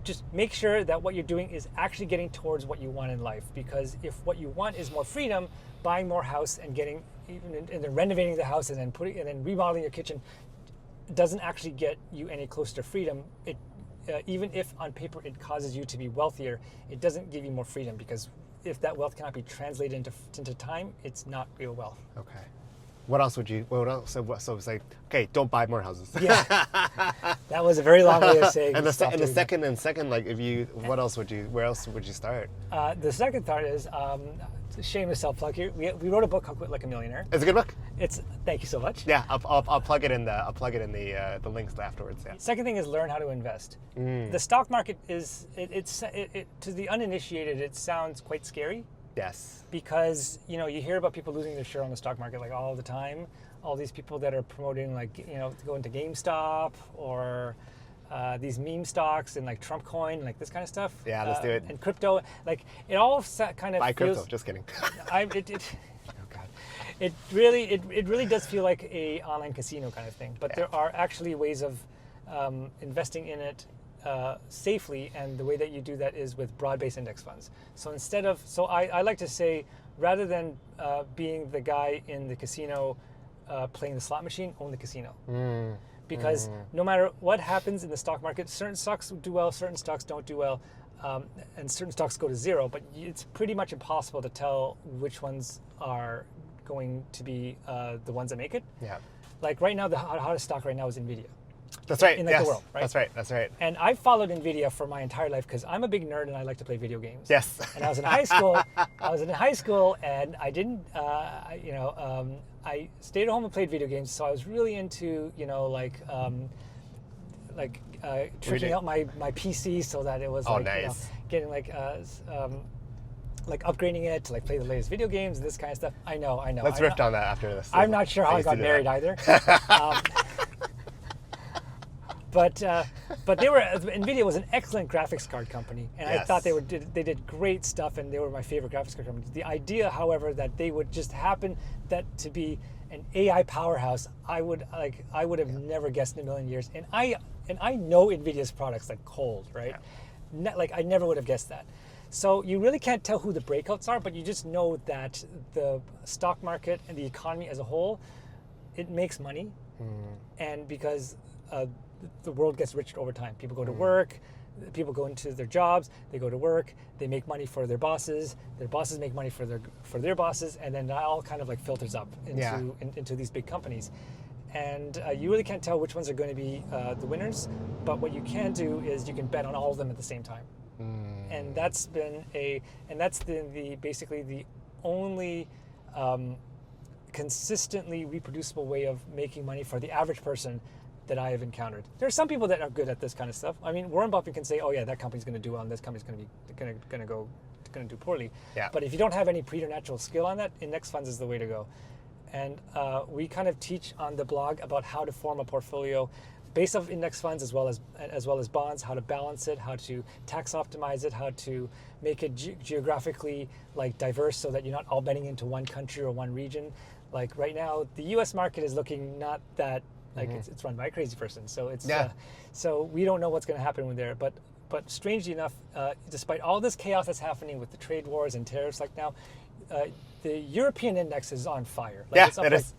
just make sure that what you're doing is actually getting towards what you want in life. Because if what you want is more freedom, buying more house and then renovating the house and then remodeling your kitchen doesn't actually get you any closer to freedom. Even if on paper it causes you to be wealthier, it doesn't give you more freedom, because if that wealth cannot be translated into time, it's not real wealth. Okay. What else would you? So it's like, okay, don't buy more houses. Yeah. That was a very long way of saying. And the second, like, where else would you start? The second thought is, shameless self-plug here. We wrote a book called Quit Like a Millionaire. It's a good book. Thank you so much. Yeah, I'll plug it in the links afterwards. Yeah. Second thing is learn how to invest. The stock market is to the uninitiated, it sounds quite scary. Yes. Because you hear about people losing their share on the stock market all the time. All these people that are promoting to go into GameStop or these meme stocks and Trump coin, this kind of stuff. Yeah, let's do it. And crypto, it all kind of buy feels, crypto. Just kidding. oh God, it really does feel like a online casino kind of thing. But there are actually ways of investing in it safely, and the way that you do that is with broad-based index funds. So I like to say, rather than being the guy in the casino playing the slot machine, own the casino. Because no matter what happens in the stock market, certain stocks do well, certain stocks don't do well, and certain stocks go to zero, but it's pretty much impossible to tell which ones are going to be the ones that make it. Yeah. Right now, the hottest stock right now is NVIDIA. That's right. In yes. the world, right? That's right. And I've followed NVIDIA for my entire life because I'm a big nerd and I like to play video games. Yes. And I was in high school, and I didn't, I stayed at home and played video games. So I was really into, tricking out my PC so that it was nice. Getting upgrading it to play the latest video games and this kind of stuff. I know. Let's riff on that after this. I'm not sure how I got married either. but NVIDIA was an excellent graphics card company, and I thought they did great stuff, and they were my favorite graphics card company. The idea, however, that they would just happen to be an AI powerhouse, I would have never guessed in a million years. And I know NVIDIA's products like cold, right? Like I never would have guessed that. So you really can't tell who the breakouts are, but you just know that the stock market and the economy as a whole, it makes money, and because the world gets richer over time. People go to work, people go into their jobs, they go to work, they make money for their bosses make money for their bosses, and then that all kind of like filters up into these big companies. And you really can't tell which ones are going to be the winners, but what you can do is you can bet on all of them at the same time. And that's been basically the only consistently reproducible way of making money for the average person that I have encountered. There are some people that are good at this kind of stuff. I mean, Warren Buffett can say, "Oh yeah, that company's going to do well, and this company's going to do poorly." Yeah. But if you don't have any preternatural skill on that, index funds is the way to go. And we kind of teach on the blog about how to form a portfolio based off index funds as well as bonds, how to balance it, how to tax optimize it, how to make it geographically like diverse so that you're not all betting into one country or one region. Like right now, the U.S. market is looking not that like it's run by a crazy person, so it's so we don't know what's going to happen with there. But strangely enough, despite all this chaos that's happening with the trade wars and tariffs, like now, the European index is on fire. Like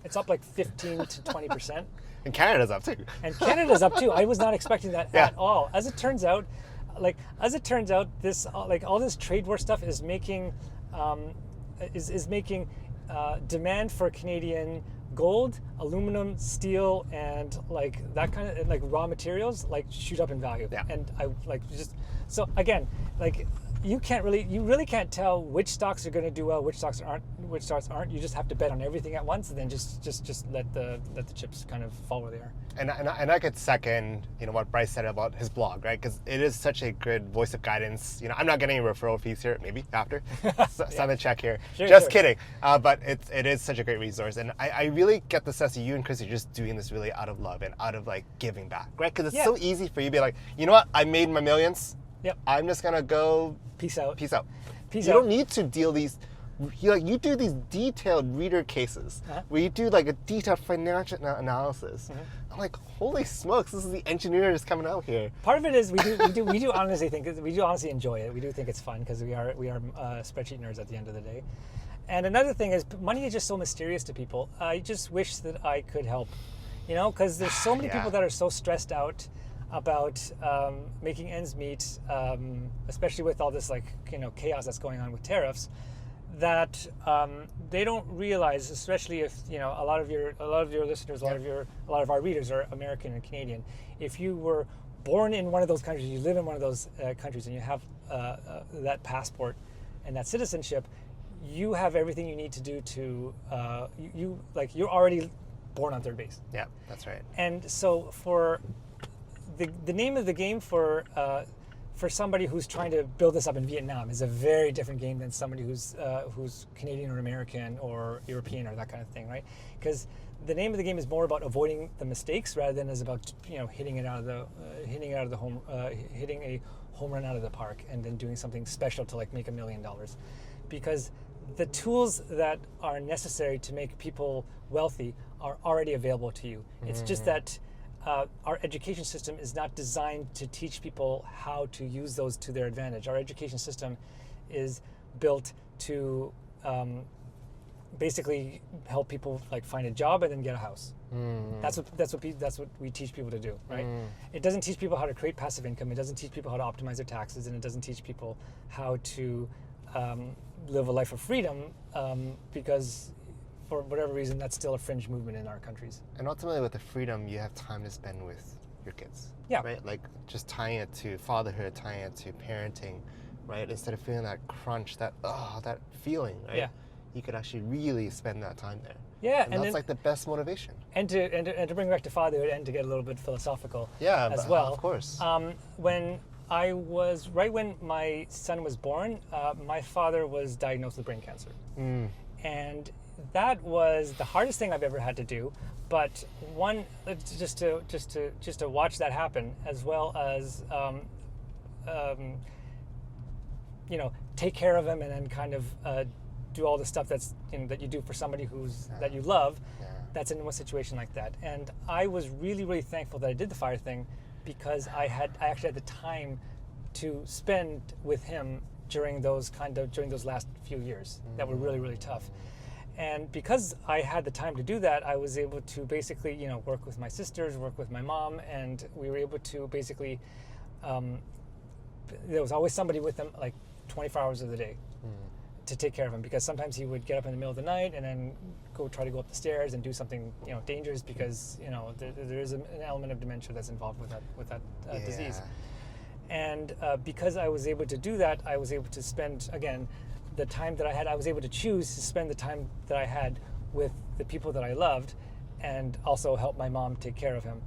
it's up like 15 to 20%. And Canada's up too. And Canada's up too. I was not expecting that at all. As it turns out, this like all this trade war stuff is making demand for Canadian gold, aluminum, steel, and like that kind of like raw materials like shoot up in value. Yeah. And I like just so again like you really can't tell which stocks are going to do well, which stocks aren't. You just have to bet on everything at once, and then just let the chips kind of fall where they are. And I could second what Bryce said about his blog, right? Because it is such a good voice of guidance. I'm not getting any referral fees here, maybe after. Sign the check here. Sure. Kidding. But it is such a great resource, and I really get the sense that you and Chris are just doing this really out of love and out of like giving back, right? Because it's so easy for you to be like, you know what, I made my millions. Yep. I'm just gonna go. Peace out. You don't need to deal these. You do these detailed reader cases where you do like a detailed financial analysis. I'm like, holy smokes, this is the engineer that's coming out here. Part of it is we do honestly enjoy it. We do think it's fun because we are spreadsheet nerds at the end of the day. And another thing is money is just so mysterious to people. I just wish that I could help, because there's so many people that are so stressed out about making ends meet, especially with all this like chaos that's going on with tariffs, that they don't realize, especially if a lot of your listeners, a lot of our readers are American and Canadian. If you were born in one of those countries, you live in one of those countries, and you have that passport and that citizenship, you have everything you need to do to you're already born on third base. Yeah, that's right. And so for the name of the game for somebody who's trying to build this up in Vietnam is a very different game than somebody who's Canadian or American or European or that kind of thing, right? Because the name of the game is more about avoiding the mistakes rather than is about hitting a home run out of the park and then doing something special to like make $1 million, because the tools that are necessary to make people wealthy are already available to you. It's just that our education system is not designed to teach people how to use those to their advantage. Our education system is built to basically help people like find a job and then get a house. That's what we teach people to do, right? It doesn't teach people how to create passive income. It doesn't teach people how to optimize their taxes, and it doesn't teach people how to live a life of freedom, because for whatever reason, that's still a fringe movement in our countries. And ultimately, with the freedom, you have time to spend with your kids. Yeah. Right? Like just tying it to fatherhood, tying it to parenting, right? Instead of feeling that crunch, that feeling, right? Yeah. You could actually really spend that time there. Yeah. And that's like the best motivation. And to bring back to fatherhood and to get a little bit philosophical as well. Of course. When my son was born, my father was diagnosed with brain cancer. And that was the hardest thing I've ever had to do. But one, just to watch that happen, as well as take care of him, and then kind of do all the stuff that's that you do for somebody that you love. Yeah. That's in a situation like that. And I was really, really thankful that I did the fire thing, because I actually had the time to spend with him during those last few years that were really, really tough. And because I had the time to do that, I was able to basically, work with my sisters, work with my mom, and we were able to basically, there was always somebody with him, like 24 hours of the day, to take care of him, because sometimes he would get up in the middle of the night and then try to go up the stairs and do something, dangerous, because, there is an element of dementia that's involved with that disease. And because I was able to do that, I was able to spend, again, the time that I had, I was able to choose to spend the time that I had with the people that I loved, and also help my mom take care of him,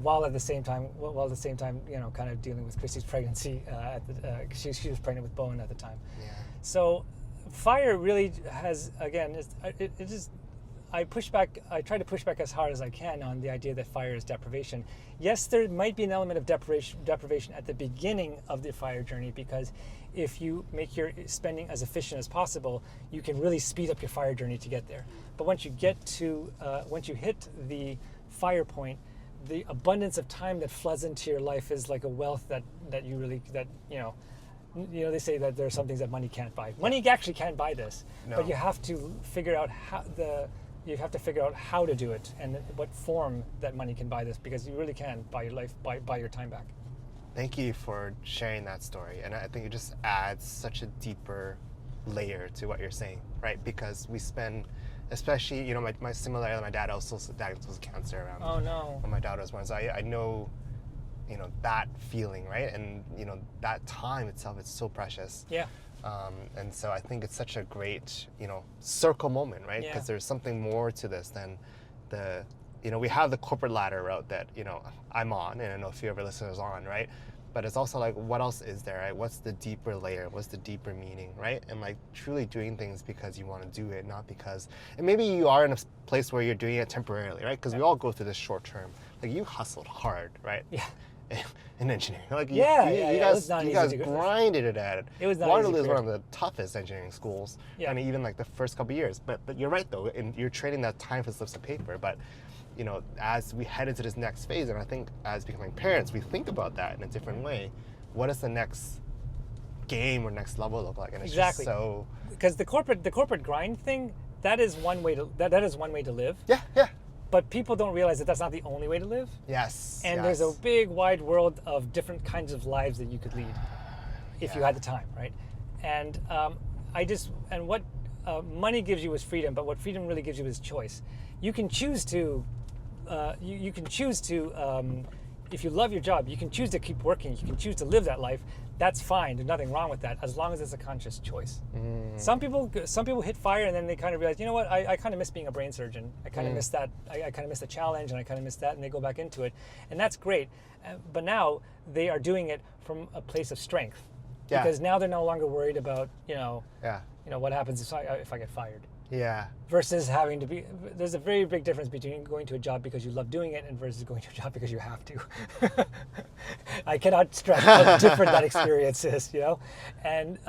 while at the same time, kind of dealing with Christy's pregnancy. She was pregnant with Bowen at the time. Yeah. So fire really has, again, I try to push back as hard as I can on the idea that fire is deprivation. Yes, there might be an element of deprivation at the beginning of the fire journey, because if you make your spending as efficient as possible, you can really speed up your fire journey to get there. But once you hit the fire point, the abundance of time that floods into your life is like a wealth that they say that there are some things that money can't buy. Money actually can't buy this, but you have to figure out how to do it, and what form that money can buy this, because you really can buy your life, buy your time back. Thank you for sharing that story, and I think it just adds such a deeper layer to what you're saying, right? Because we spend, especially, my dad also was diagnosed with cancer around. Oh no. When my dad was born, so I know, that feeling, right? And that time itself is so precious. Yeah. And so I think it's such a great, circle moment, right? Because there's something more to this than we have the corporate ladder route that, I'm on, and I know a few of our listeners are on, right? But it's also like, what else is there, right? What's the deeper layer? What's the deeper meaning, right? And like truly doing things because you want to do it, not because, and maybe you are in a place where you're doing it temporarily, right? Because we all go through this short term. Like, you hustled hard, right? Yeah. In engineering, like you guys grinded it at it. It was not Waterloo easy. is one of the toughest engineering schools, and even like the first couple of years. But you're right though, and you're trading that time for slips of paper. But as we head into this next phase, and I think as becoming parents, we think about that in a different way. What does the next game or next level look like? And it's Exactly. just so, because the corporate grind thing, that is one way to live. yeah. But people don't realize that that's not the only way to live. Yes. And there's a big, wide world of different kinds of lives that you could lead if you had the time, right? And what money gives you is freedom, but what freedom really gives you is choice. You can choose to, if you love your job, you can choose to keep working. You can choose to live that life. That's fine. There's nothing wrong with that, as long as it's a conscious choice. Some people hit fire and then they kind of realize, you know what, I kind of miss being a brain surgeon. I kind of miss that. I kind of miss the challenge, and I kind of miss that, and they go back into it, and that's great. But now they are doing it from a place of strength, because now they're no longer worried about what happens if I get fired. Yeah. Versus having to be, there's a very big difference between going to a job because you love doing it and versus going to a job because you have to. I cannot stress how different that experience is, And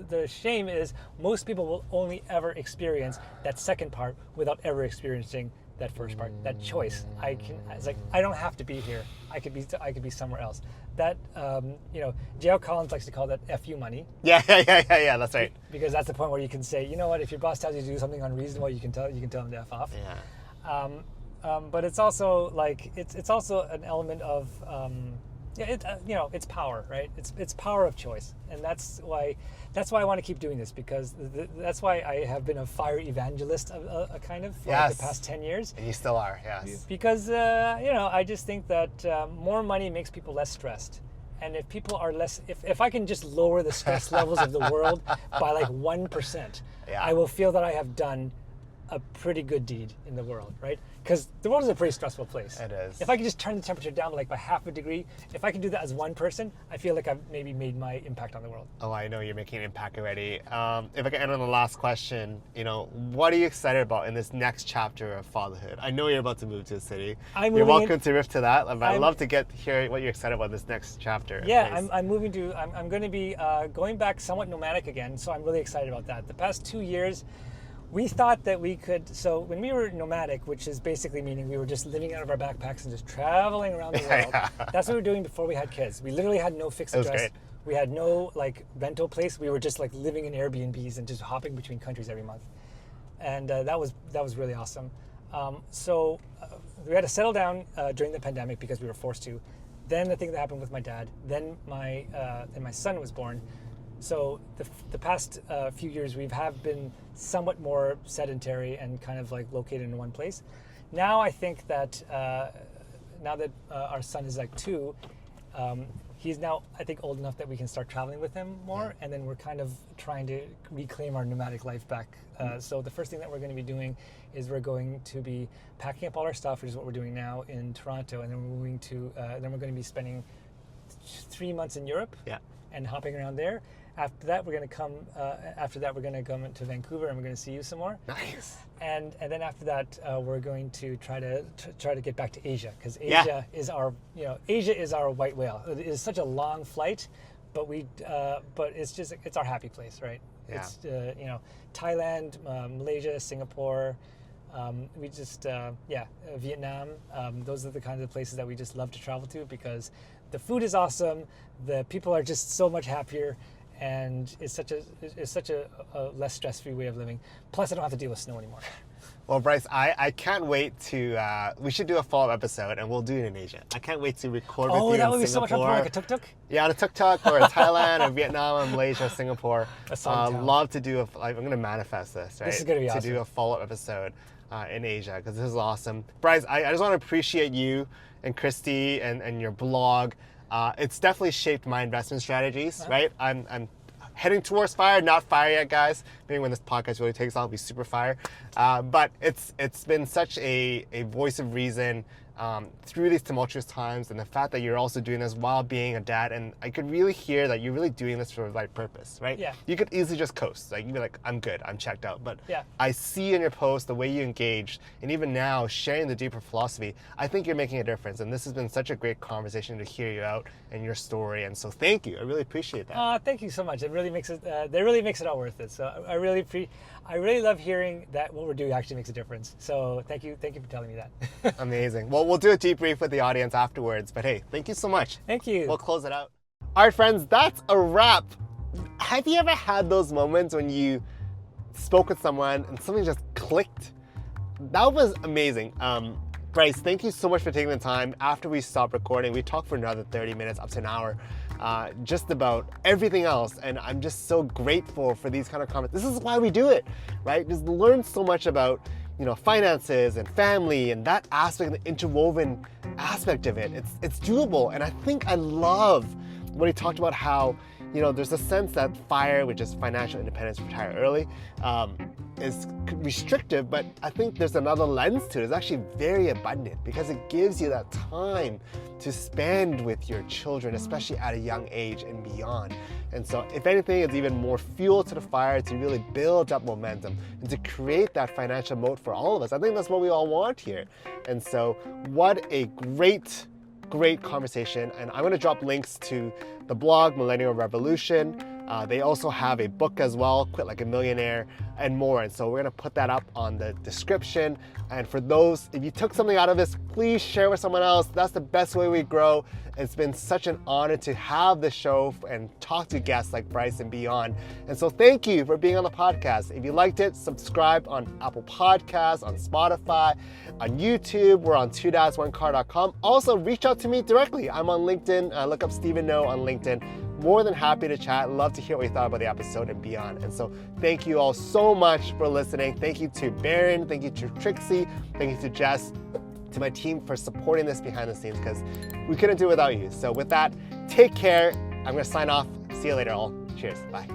the shame is most people will only ever experience that second part without ever experiencing that first part, that choice. It's like, I don't have to be here. I could be somewhere else. That, J.L. Collins likes to call that FU money. Yeah, that's right. Because that's the point where you can say, you know what, if your boss tells you to do something unreasonable, you can tell them to F off. Yeah. But it's also like, it's also an element of, it's power, right? It's power of choice. And that's why I want to keep doing this, because that's why I have been a fire evangelist, a kind of, for like the past 10 years. And you still are, yes. Because, I just think that more money makes people less stressed. And if people are less, if I can just lower the stress levels of the world by like 1%, I will feel that I have done a pretty good deed in the world, right? because the world is a pretty stressful place. It is. If I could just turn the temperature down like by half a degree, if I can do that as one person, I feel like I've maybe made my impact on the world. Oh, I know you're making an impact already. If I can end on the last question, what are you excited about in this next chapter of fatherhood? I know you're about to move to the city. You're welcome to riff to that. I'd love to hear what you're excited about this next chapter. Yeah, I'm moving to. I'm going to be going back somewhat nomadic again, so I'm really excited about that. The past 2 years, we thought that we could. So when we were nomadic, which is basically meaning we were just living out of our backpacks and just traveling around the world. That's what we were doing before we had kids. We literally had no fixed address. Great. We had no like rental place. We were just like living in Airbnbs and just hopping between countries every month, and that was really awesome. So we had to settle down during the pandemic because we were forced to. Then the thing that happened with my dad. Then my son was born. So the past few years we have been somewhat more sedentary and kind of like located in one place. Now I think that now that our son is like 2, he's now I think old enough that we can start traveling with him more, and then we're kind of trying to reclaim our nomadic life back. So the first thing that we're going to be doing is we're going to be packing up all our stuff, which is what we're doing now in Toronto, and then we're moving to then we're going to be spending 3 months in Europe and hopping around there. After that, we're going to come. After that, we're going to come to Vancouver, and we're going to see you some more. Nice. And then after that, we're going to try to get back to Asia, because Asia is our white whale. It is such a long flight, but it's our happy place, right? Yeah. It's Thailand, Malaysia, Singapore. Vietnam. Those are the kinds of places that we just love to travel to because the food is awesome, the people are just so much happier, and it's such a less stress-free way of living. Plus, I don't have to deal with snow anymore. Well, Bryce, I can't wait to. We should do a follow-up episode, and we'll do it in Asia. I can't wait to record with you in Singapore. Oh, that would be so much fun, like a tuk-tuk? Yeah, on a tuk-tuk, or in Thailand, or Vietnam, or Malaysia, Singapore. Love to do I'm going to manifest this, right? This is going to be awesome. To do a follow-up episode in Asia, because this is awesome. Bryce, I just want to appreciate you and Christy and your blog. It's definitely shaped my investment strategies, right? I'm heading towards fire, not fire yet, guys. Maybe when this podcast really takes off, I'll be super fire. But it's been such a voice of reason through these tumultuous times, and the fact that you're also doing this while being a dad, and I could really hear that you're really doing this for the right purpose, right? Yeah. You could easily just coast, like you'd be like, I'm good, I'm checked out. But yeah. I see in your post the way you engage, and even now sharing the deeper philosophy, I think you're making a difference. And this has been such a great conversation to hear you out and your story. And so thank you. I really appreciate that. Thank you so much. It really makes it. That really makes it all worth it. So I really love hearing that what we're doing actually makes a difference. So thank you for telling me that. Amazing. Well, we'll do a debrief with the audience afterwards. But hey, thank you so much. Thank you. We'll close it out. All right, friends, that's a wrap. Have you ever had those moments when you spoke with someone and something just clicked? That was amazing. Bryce, thank you so much for taking the time. After we stopped recording, we talked for another 30 minutes, up to an hour, just about everything else. And I'm just so grateful for these kind of comments. This is why we do it, right? Just learn so much about, finances and family and that aspect, the interwoven aspect of it. It's doable. And I think I love when he talked about how, there's a sense that FIRE, which is financial independence, retire early, is restrictive, but I think there's another lens to it. It's actually very abundant because it gives you that time to spend with your children, especially at a young age and beyond. And so if anything, it's even more fuel to the fire to really build up momentum and to create that financial moat for all of us. I think that's what we all want here. And so what a great conversation. And I'm going to drop links to the blog, Millennial Revolution. They also have a book as well, Quit Like a Millionaire, and more. And so we're going to put that up on the description. And for those, if you took something out of this, please share with someone else. That's the best way we grow. It's been such an honor to have this show and talk to guests like Bryce and beyond. And so thank you for being on the podcast. If you liked it, subscribe on Apple Podcasts, on Spotify, on YouTube. We're on 2dads1car.com. Also, reach out to me directly. I'm on LinkedIn. Look up Stephen No on LinkedIn. More than happy to chat. Love to hear what you thought about the episode and beyond. And so thank you all so much for listening. Thank you to Baron. Thank you to Trixie. Thank you to Jess, to my team for supporting this behind the scenes, because we couldn't do it without you. So with that, take care. I'm going to sign off. See you later all. Cheers. Bye.